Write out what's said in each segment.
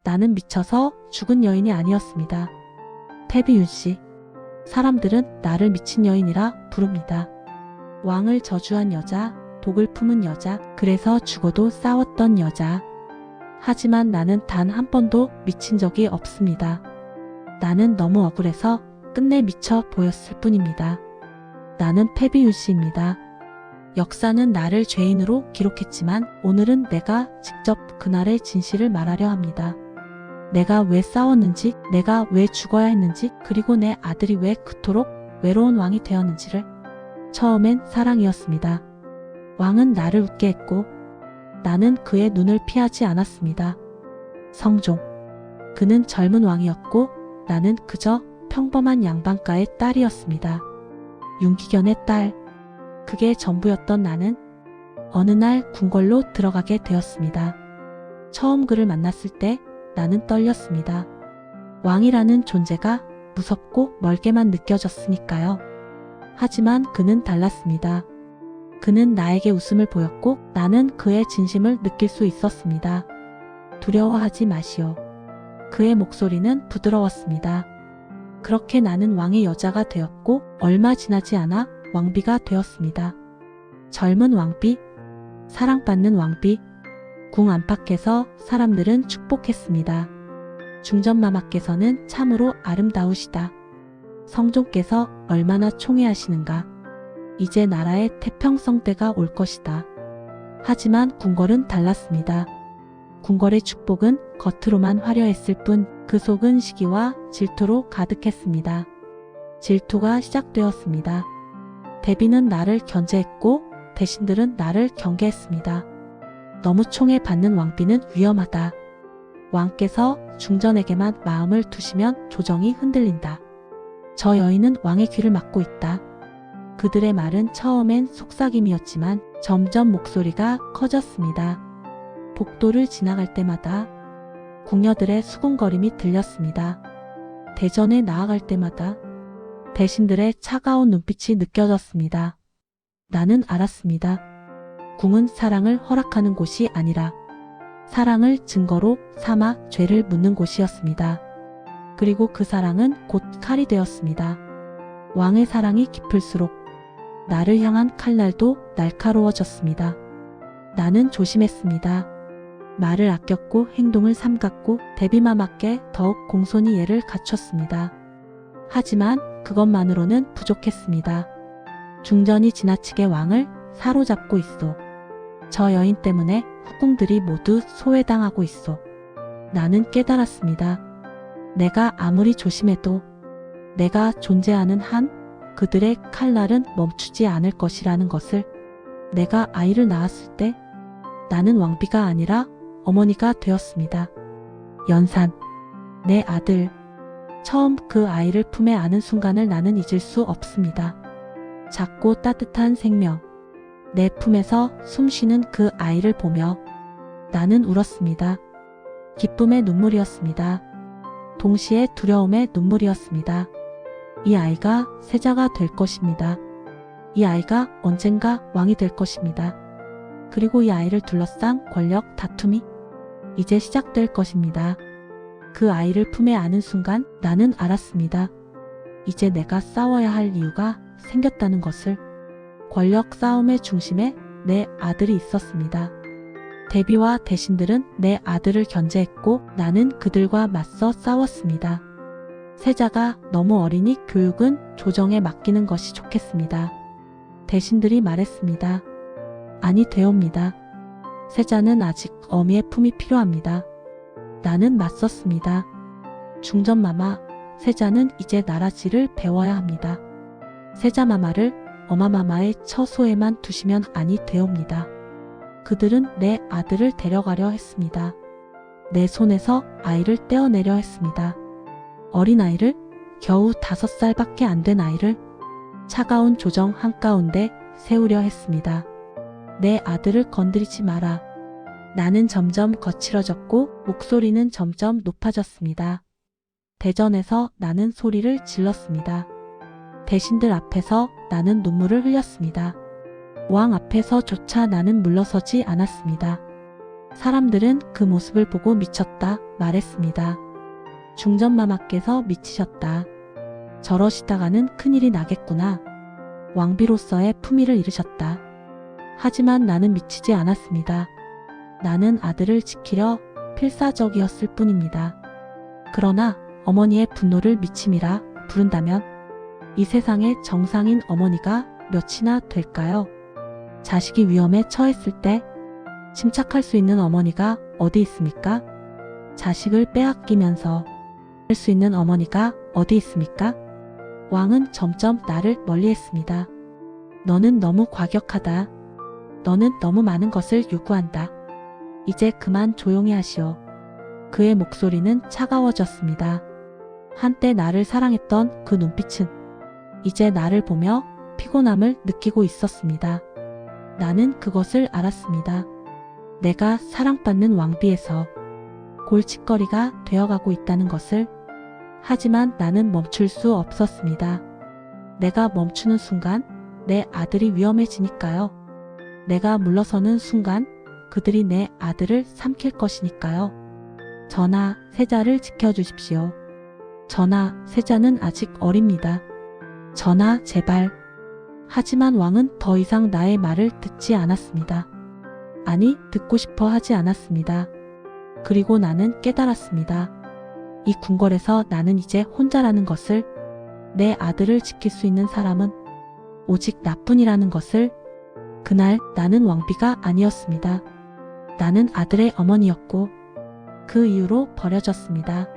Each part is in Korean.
나는 미쳐서 죽은 여인이 아니었습니다. 태비윤씨. 사람들은 나를 미친 여인이라 부릅니다. 왕을 저주한 여자, 독을 품은 여자, 그래서 죽어도 싸웠던 여자. 하지만 나는 단 한 번도 미친 적이 없습니다. 나는 너무 억울해서 끝내 미쳐 보였을 뿐입니다. 나는 태비윤씨입니다. 역사는 나를 죄인으로 기록했지만 오늘은 내가 직접 그날의 진실을 말하려 합니다. 내가 왜 싸웠는지, 내가 왜 죽어야 했는지, 그리고 내 아들이 왜 그토록 외로운 왕이 되었는지를. 처음엔 사랑이었습니다. 왕은 나를 웃게 했고 나는 그의 눈을 피하지 않았습니다. 성종. 그는 젊은 왕이었고 나는 그저 평범한 양반가의 딸이었습니다. 윤기견의 딸. 그게 전부였던 나는 어느 날 궁궐로 들어가게 되었습니다. 처음 그를 만났을 때 나는 떨렸습니다. 왕이라는 존재가 무섭고 멀게만 느껴졌으니까요. 하지만 그는 달랐습니다. 그는 나에게 웃음을 보였고 나는 그의 진심을 느낄 수 있었습니다. 두려워하지 마시오. 그의 목소리는 부드러웠습니다. 그렇게 나는 왕의 여자가 되었고 얼마 지나지 않아 왕비가 되었습니다. 젊은 왕비, 사랑받는 왕비. 궁 안팎에서 사람들은 축복했습니다. 중전마마께서는 참으로 아름다우시다. 성종께서 얼마나 총애하시는가. 이제 나라의 태평성 때가 올 것이다. 하지만 궁궐은 달랐습니다. 궁궐의 축복은 겉으로만 화려했을 뿐 그 속은 시기와 질투로 가득했습니다. 질투가 시작되었습니다. 대비는 나를 견제했고 대신들은 나를 경계했습니다. 너무 총애받는 왕비는 위험하다. 왕께서 중전에게만 마음을 두시면 조정이 흔들린다. 저 여인은 왕의 귀를 막고 있다. 그들의 말은 처음엔 속삭임이었지만 점점 목소리가 커졌습니다. 복도를 지나갈 때마다 궁녀들의 수군거림이 들렸습니다. 대전에 나아갈 때마다 대신들의 차가운 눈빛이 느껴졌습니다. 나는 알았습니다. 궁은 사랑을 허락하는 곳이 아니라 사랑을 증거로 삼아 죄를 묻는 곳이었습니다. 그리고 그 사랑은 곧 칼이 되었습니다. 왕의 사랑이 깊을수록 나를 향한 칼날도 날카로워졌습니다. 나는 조심했습니다. 말을 아꼈고 행동을 삼갔고 대비마마께 더욱 공손히 예를 갖췄습니다. 하지만 그것만으로는 부족했습니다. 중전이 지나치게 왕을 사로잡고 있어. 저 여인 때문에 후궁들이 모두 소외당하고 있어. 나는 깨달았습니다. 내가 아무리 조심해도 내가 존재하는 한 그들의 칼날은 멈추지 않을 것이라는 것을. 내가 아이를 낳았을 때 나는 왕비가 아니라 어머니가 되었습니다. 연산, 내 아들. 처음 그 아이를 품에 안은 순간을 나는 잊을 수 없습니다. 작고 따뜻한 생명. 내 품에서 숨쉬는 그 아이를 보며 나는 울었습니다. 기쁨의 눈물이었습니다. 동시에 두려움의 눈물이었습니다. 이 아이가 세자가 될 것입니다. 이 아이가 언젠가 왕이 될 것입니다. 그리고 이 아이를 둘러싼 권력 다툼이 이제 시작될 것입니다. 그 아이를 품에 안은 순간 나는 알았습니다. 이제 내가 싸워야 할 이유가 생겼다는 것을. 권력 싸움의 중심에 내 아들이 있었습니다. 대비와 대신들은 내 아들을 견제했고 나는 그들과 맞서 싸웠습니다. 세자가 너무 어리니 교육은 조정에 맡기는 것이 좋겠습니다. 대신들이 말했습니다. 아니 되옵니다. 세자는 아직 어미의 품이 필요합니다. 나는 맞섰습니다. 중전마마, 세자는 이제 나라지를 배워야 합니다. 세자마마를 어마마마의 처소에만 두시면 아니 되옵니다. 그들은 내 아들을 데려가려 했습니다. 내 손에서 아이를 떼어내려 했습니다. 어린아이를, 겨우 5살밖에 안 된 아이를 차가운 조정 한가운데 세우려 했습니다. 내 아들을 건드리지 마라. 나는 점점 거칠어졌고 목소리는 점점 높아졌습니다. 대전에서 나는 소리를 질렀습니다. 대신들 앞에서 나는 눈물을 흘렸습니다. 왕 앞에서조차 나는 물러서지 않았습니다. 사람들은 그 모습을 보고 미쳤다 말했습니다. 중전마마께서 미치셨다. 저러시다가는 큰일이 나겠구나. 왕비로서의 품위를 잃으셨다. 하지만 나는 미치지 않았습니다. 나는 아들을 지키려 필사적이었을 뿐입니다. 그러나 어머니의 분노를 미침이라 부른다면 이 세상에 정상인 어머니가 몇이나 될까요? 자식이 위험에 처했을 때 침착할 수 있는 어머니가 어디 있습니까? 자식을 빼앗기면서 할 수 있는 어머니가 어디 있습니까? 왕은 점점 나를 멀리했습니다. 너는 너무 과격하다. 너는 너무 많은 것을 요구한다. 이제 그만 조용히 하시오. 그의 목소리는 차가워졌습니다. 한때 나를 사랑했던 그 눈빛은 이제 나를 보며 피곤함을 느끼고 있었습니다. 나는 그것을 알았습니다. 내가 사랑받는 왕비에서 골칫거리가 되어가고 있다는 것을. 하지만 나는 멈출 수 없었습니다. 내가 멈추는 순간 내 아들이 위험해지니까요. 내가 물러서는 순간 그들이 내 아들을 삼킬 것이니까요. 전하, 세자를 지켜주십시오. 전하, 세자는 아직 어립니다. 전하, 제발. 하지만 왕은 더 이상 나의 말을 듣지 않았습니다. 아니, 듣고 싶어 하지 않았습니다. 그리고 나는 깨달았습니다. 이 궁궐에서 나는 이제 혼자라는 것을, 내 아들을 지킬 수 있는 사람은 오직 나뿐이라는 것을. 그날 나는 왕비가 아니었습니다. 나는 아들의 어머니였고 그 이후로 버려졌습니다.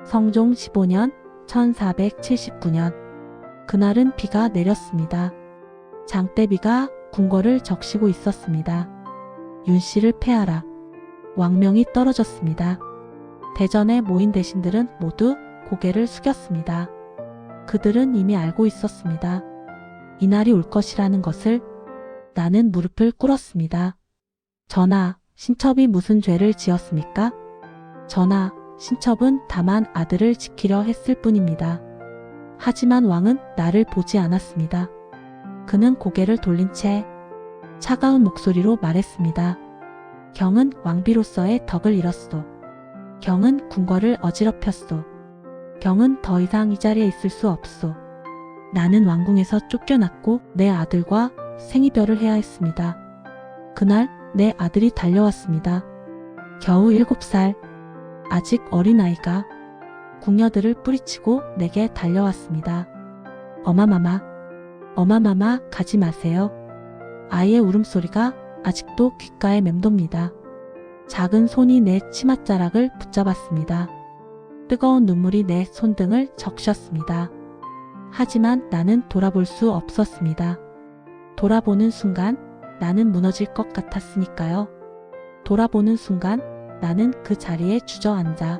성종 15년 1479년 그날은 비가 내렸습니다. 장대비가 궁궐을 적시고 있었습니다. 윤씨를 폐하라. 왕명이 떨어졌습니다. 대전에 모인 대신들은 모두 고개를 숙였습니다. 그들은 이미 알고 있었습니다. 이날이 올 것이라는 것을. 나는 무릎을 꿇었습니다. 전하, 신첩이 무슨 죄를 지었습니까? 전하, 신첩은 다만 아들을 지키려 했을 뿐입니다. 하지만 왕은 나를 보지 않았습니다. 그는 고개를 돌린 채 차가운 목소리로 말했습니다. 경은 왕비로서의 덕을 잃었소. 경은 궁궐을 어지럽혔소. 경은 더 이상 이 자리에 있을 수 없소. 나는 왕궁에서 쫓겨났고 내 아들과 생이별을 해야 했습니다. 그날 내 아들이 달려왔습니다. 겨우 7살, 아직 어린아이가 궁녀들을 뿌리치고 내게 달려왔습니다. 어마마마, 어마마마 가지 마세요. 아이의 울음소리가 아직도 귓가에 맴돕니다. 작은 손이 내 치맛자락을 붙잡았습니다. 뜨거운 눈물이 내 손등을 적셨습니다. 하지만 나는 돌아볼 수 없었습니다. 돌아보는 순간 나는 무너질 것 같았으니까요. 돌아보는 순간 나는 그 자리에 주저앉아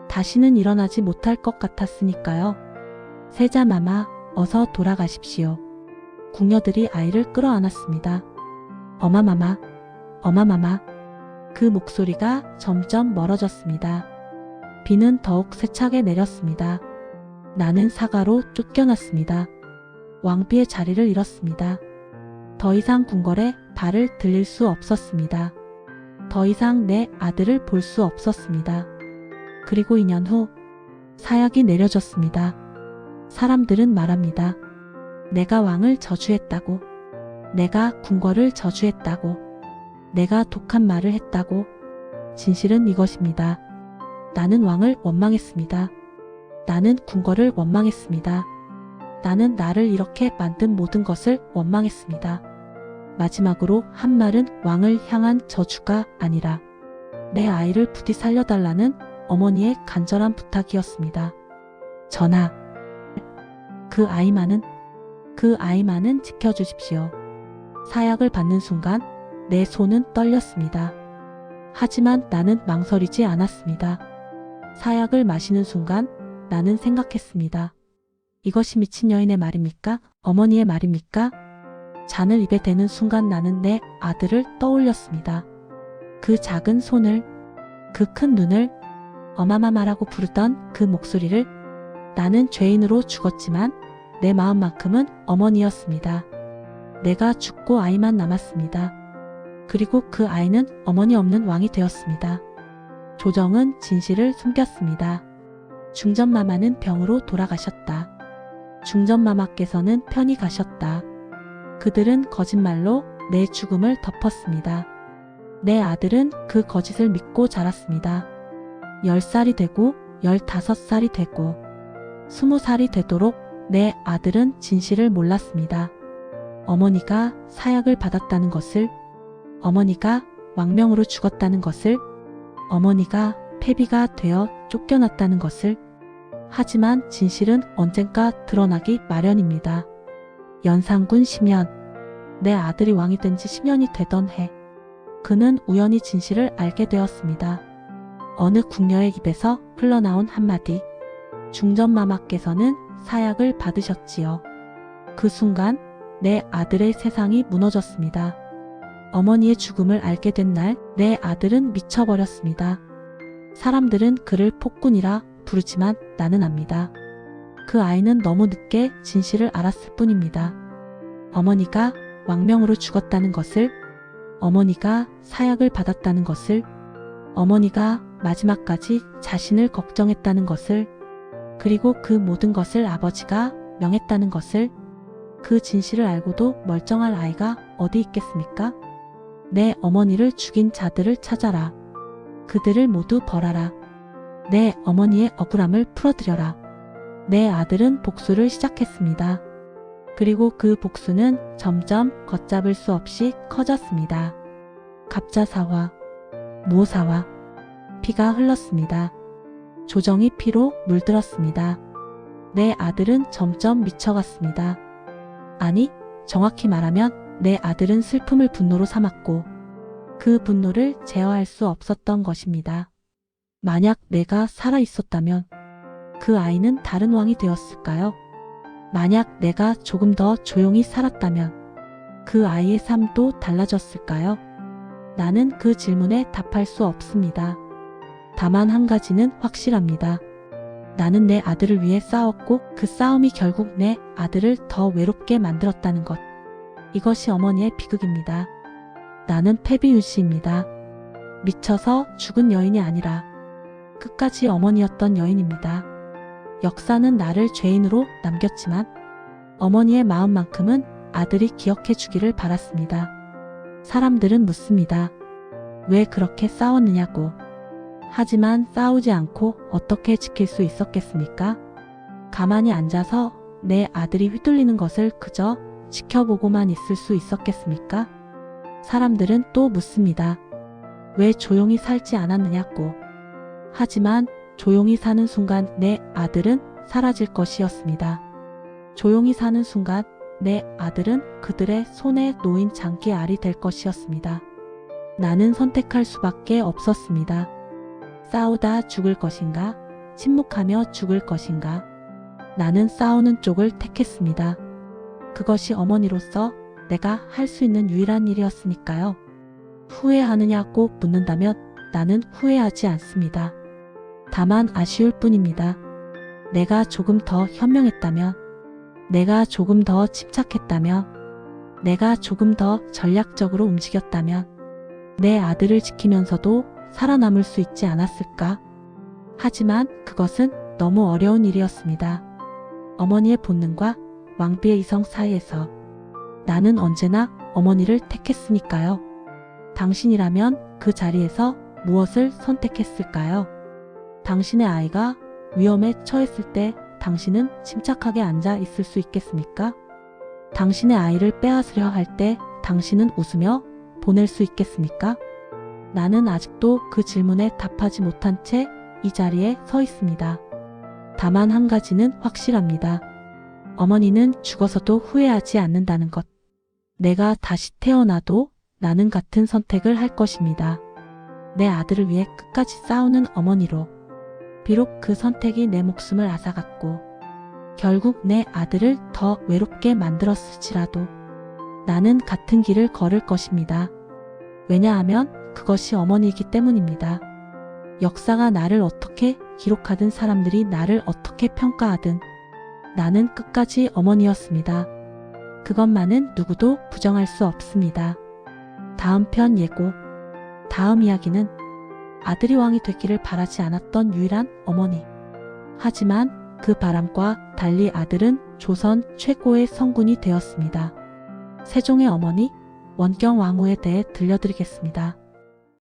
다시는 일어나지 못할 것 같았으니까요. 세자마마, 어서 돌아가십시오. 궁녀들이 아이를 끌어안았습니다. 어마마마, 어마마마. 그 목소리가 점점 멀어졌습니다. 비는 더욱 세차게 내렸습니다. 나는 사가로 쫓겨났습니다. 왕비의 자리를 잃었습니다. 더 이상 궁궐에 발을 들릴 수 없었습니다. 더 이상 내 아들을 볼 수 없었습니다. 그리고 2년 후 사약이 내려졌습니다. 사람들은 말합니다. 내가 왕을 저주했다고. 내가 궁궐을 저주했다고. 내가 독한 말을 했다고. 진실은 이것입니다. 나는 왕을 원망했습니다. 나는 궁궐을 원망했습니다. 나는 나를 이렇게 만든 모든 것을 원망했습니다. 마지막으로 한 말은 왕을 향한 저주가 아니라 내 아이를 부디 살려달라는 어머니의 간절한 부탁이었습니다. 전하, 그 아이만은 지켜주십시오. 사약을 받는 순간 내 손은 떨렸습니다. 하지만 나는 망설이지 않았습니다. 사약을 마시는 순간 나는 생각했습니다. 이것이 미친 여인의 말입니까? 어머니의 말입니까? 잔을 입에 대는 순간 나는 내 아들을 떠올렸습니다. 그 작은 손을, 그 큰 눈을, 어마마마라고 부르던 그 목소리를. 나는 죄인으로 죽었지만 내 마음만큼은 어머니였습니다. 내가 죽고 아이만 남았습니다. 그리고 그 아이는 어머니 없는 왕이 되었습니다. 조정은 진실을 숨겼습니다. 중전마마는 병으로 돌아가셨다. 중전마마께서는 편히 가셨다. 그들은 거짓말로 내 죽음을 덮었습니다. 내 아들은 그 거짓을 믿고 자랐습니다. 10살이 되고 15살이 되고 20살이 되도록 내 아들은 진실을 몰랐습니다. 어머니가 사약을 받았다는 것을, 어머니가 왕명으로 죽었다는 것을, 어머니가 패비가 되어 쫓겨났다는 것을. 하지만 진실은 언젠가 드러나기 마련입니다. 연산군 심연. 내 아들이 왕이 된 지 10년이 되던 해, 그는 우연히 진실을 알게 되었습니다. 어느 궁녀의 입에서 흘러나온 한마디. 중전마마께서는 사약을 받으셨지요. 그 순간 내 아들의 세상이 무너졌습니다. 어머니의 죽음을 알게 된 날 내 아들은 미쳐버렸습니다. 사람들은 그를 폭군이라 부르지만 나는 압니다. 그 아이는 너무 늦게 진실을 알았을 뿐입니다. 어머니가 왕명으로 죽었다는 것을, 어머니가 사약을 받았다는 것을, 어머니가 마지막까지 자신을 걱정했다는 것을, 그리고 그 모든 것을 아버지가 명했다는 것을. 그 진실을 알고도 멀쩡할 아이가 어디 있겠습니까? 내 어머니를 죽인 자들을 찾아라. 그들을 모두 벌하라. 내 어머니의 억울함을 풀어드려라. 내 아들은 복수를 시작했습니다. 그리고 그 복수는 점점 걷잡을 수 없이 커졌습니다. 갑자사화, 무사화, 피가 흘렀습니다. 조정이 피로 물들었습니다. 내 아들은 점점 미쳐갔습니다. 아니, 정확히 말하면 내 아들은 슬픔을 분노로 삼았고 그 분노를 제어할 수 없었던 것입니다. 만약 내가 살아 있었다면 그 아이는 다른 왕이 되었을까요? 만약 내가 조금 더 조용히 살았다면 그 아이의 삶도 달라졌을까요? 나는 그 질문에 답할 수 없습니다. 다만 한 가지는 확실합니다. 나는 내 아들을 위해 싸웠고 그 싸움이 결국 내 아들을 더 외롭게 만들었다는 것. 이것이 어머니의 비극입니다. 나는 패비윤씨입니다. 미쳐서 죽은 여인이 아니라 끝까지 어머니였던 여인입니다. 역사는 나를 죄인으로 남겼지만 어머니의 마음만큼은 아들이 기억해 주기를 바랐습니다. 사람들은 묻습니다. 왜 그렇게 싸웠느냐고. 하지만 싸우지 않고 어떻게 지킬 수 있었겠습니까? 가만히 앉아서 내 아들이 휘둘리는 것을 그저 지켜보고만 있을 수 있었겠습니까? 사람들은 또 묻습니다. 왜 조용히 살지 않았느냐고. 하지만 조용히 사는 순간 내 아들은 사라질 것이었습니다. 조용히 사는 순간 내 아들은 그들의 손에 놓인 장기 알이 될 것이었습니다. 나는 선택할 수밖에 없었습니다. 싸우다 죽을 것인가, 침묵하며 죽을 것인가. 나는 싸우는 쪽을 택했습니다. 그것이 어머니로서 내가 할 수 있는 유일한 일이었으니까요. 후회하느냐고 묻는다면 나는 후회하지 않습니다. 다만 아쉬울 뿐입니다. 내가 조금 더 현명했다면, 내가 조금 더 침착했다면, 내가 조금 더 전략적으로 움직였다면 내 아들을 지키면서도 살아남을 수 있지 않았을까? 하지만 그것은 너무 어려운 일이었습니다. 어머니의 본능과 왕비의 이성 사이에서 나는 언제나 어머니를 택했으니까요. 당신이라면 그 자리에서 무엇을 선택했을까요? 당신의 아이가 위험에 처했을 때 당신은 침착하게 앉아 있을 수 있겠습니까? 당신의 아이를 빼앗으려 할 때 당신은 웃으며 보낼 수 있겠습니까? 나는 아직도 그 질문에 답하지 못한 채 이 자리에 서 있습니다. 다만 한 가지는 확실합니다. 어머니는 죽어서도 후회하지 않는다는 것. 내가 다시 태어나도 나는 같은 선택을 할 것입니다. 내 아들을 위해 끝까지 싸우는 어머니로. 비록 그 선택이 내 목숨을 앗아갔고 결국 내 아들을 더 외롭게 만들었을지라도 나는 같은 길을 걸을 것입니다. 왜냐하면 그것이 어머니이기 때문입니다. 역사가 나를 어떻게 기록하든 사람들이 나를 어떻게 평가하든 나는 끝까지 어머니였습니다. 그것만은 누구도 부정할 수 없습니다. 다음 편 예고. 다음 이야기는 아들이 왕이 되기를 바라지 않았던 유일한 어머니. 하지만 그 바람과 달리 아들은 조선 최고의 성군이 되었습니다. 세종의 어머니 원경 왕후에 대해 들려드리겠습니다.